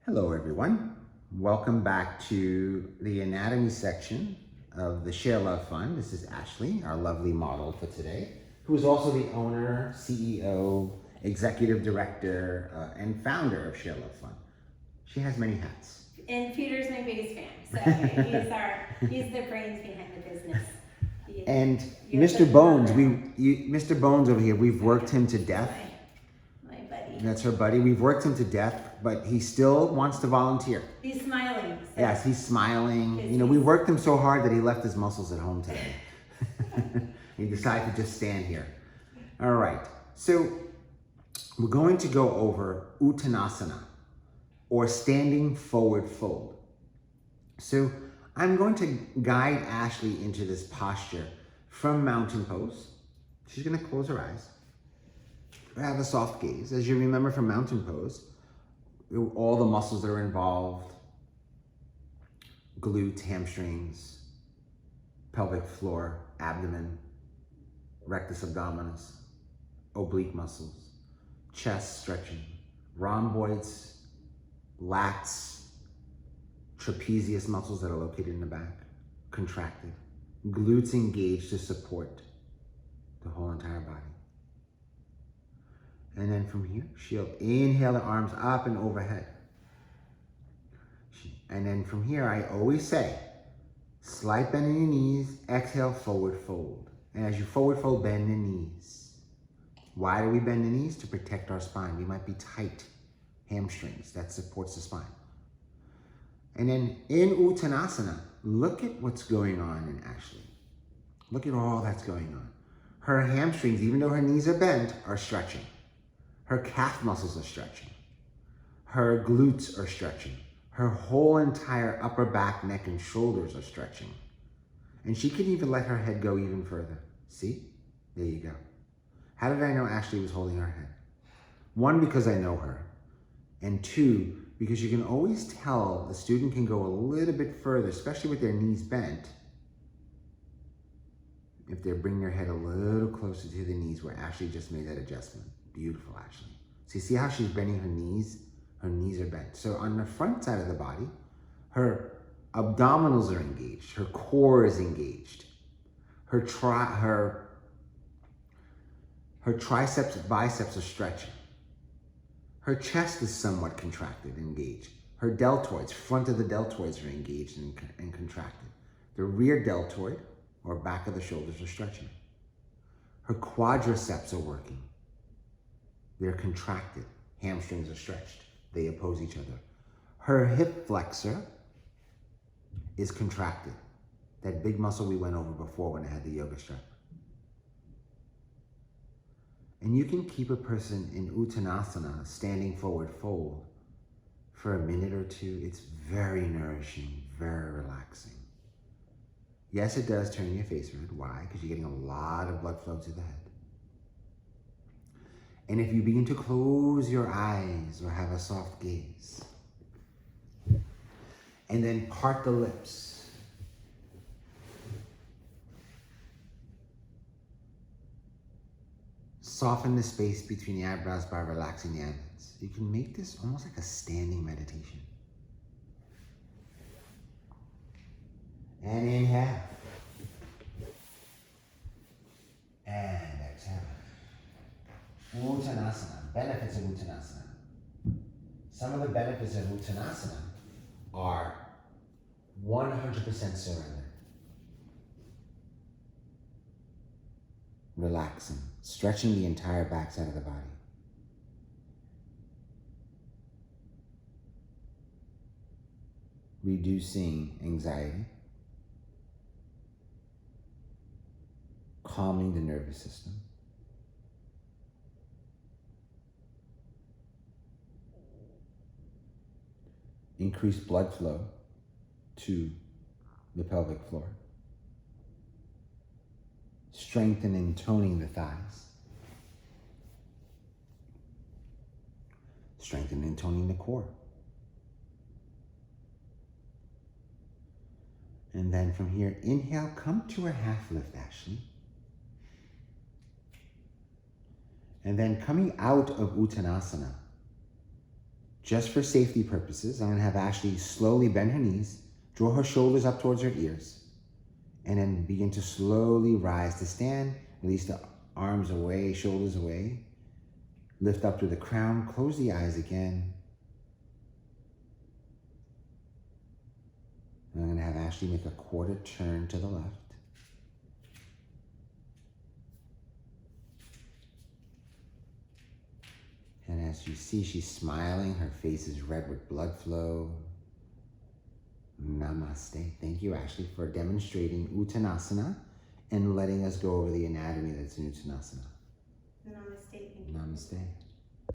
Hello everyone. Welcome back to the anatomy section of the ShareLove.Fund. This is Ashley, our lovely model for today, who is also the owner, CEO, executive director, and founder of ShareLove.Fund. She has many hats. And Peter's my biggest fan, so he's the brains behind the business. And Mr. Bones, Mr. Bones over here, we've worked him to death. My buddy. That's her buddy. We've worked him to death, but he still wants to volunteer. He's smiling. So. Yes, he's smiling. You know, we worked him so hard that he left his muscles at home today. He decided to just stand here. All right, so we're going to go over Uttanasana, or standing forward fold. So I'm going to guide Ashley into this posture from mountain pose. She's going to close her eyes, have a soft gaze. As you remember from mountain pose, all the muscles that are involved, glutes, hamstrings, pelvic floor, abdomen, rectus abdominis, oblique muscles, chest stretching, rhomboids, lats, trapezius muscles that are located in the back, contracted, glutes engaged to support the whole entire body. And then from here, she'll inhale the arms up and overhead. And then from here, I always say, slight bend in your knees, exhale, forward fold. And as you forward fold, bend the knees. Why do we bend the knees? To protect our spine. We might be tight hamstrings. That supports the spine. And then in Uttanasana, look at what's going on in Ashley. Look at all that's going on. Her hamstrings, even though her knees are bent, are stretching. Her calf muscles are stretching. Her glutes are stretching. Her whole entire upper back, neck, and shoulders are stretching. And she can even let her head go even further. See? There you go. How did I know Ashley was holding her head? One, because I know her. And two, because you can always tell the student can go a little bit further, especially with their knees bent, if they bring their head a little closer to the knees where Ashley just made that adjustment. Beautiful, Ashley. So you see how she's bending her knees? Her knees are bent. So on the front side of the body, her abdominals are engaged. Her core is engaged. Her triceps, biceps are stretching. Her chest is somewhat contracted, engaged. Her deltoids, front of the deltoids are engaged and contracted. The rear deltoid, or back of the shoulders, are stretching. Her quadriceps are working. They're contracted. Hamstrings are stretched. They oppose each other. Her hip flexor is contracted. That big muscle we went over before when I had the yoga strap. And you can keep a person in Uttanasana, standing forward fold, for a minute or two. It's very nourishing, very relaxing. Yes, it does turn your face red. Why? Because you're getting a lot of blood flow to the head. And if you begin to close your eyes or have a soft gaze, and then part the lips, soften the space between the eyebrows by relaxing the eyelids. You can make this almost like a standing meditation. And inhale. And exhale. Uttanasana, benefits of Uttanasana. Some of the benefits of Uttanasana are 100% surrender. Relaxing, stretching the entire backside of the body. Reducing anxiety. Calming the nervous system. Increased blood flow to the pelvic floor. Strengthening and toning the thighs. Strengthening and toning the core. And then from here, inhale, come to a half lift, Ashley. And then coming out of Uttanasana, Just for safety purposes, I'm gonna have Ashley slowly bend her knees, draw her shoulders up towards her ears, and then begin to slowly rise to stand. Release the arms away, shoulders away. Lift up to the crown, close the eyes again. And I'm gonna have Ashley make a quarter turn to the left. And as you see, she's smiling, her face is red with blood flow. Namaste. Thank you, Ashley, for demonstrating Uttanasana and letting us go over the anatomy that's in Uttanasana. Namaste. Namaste.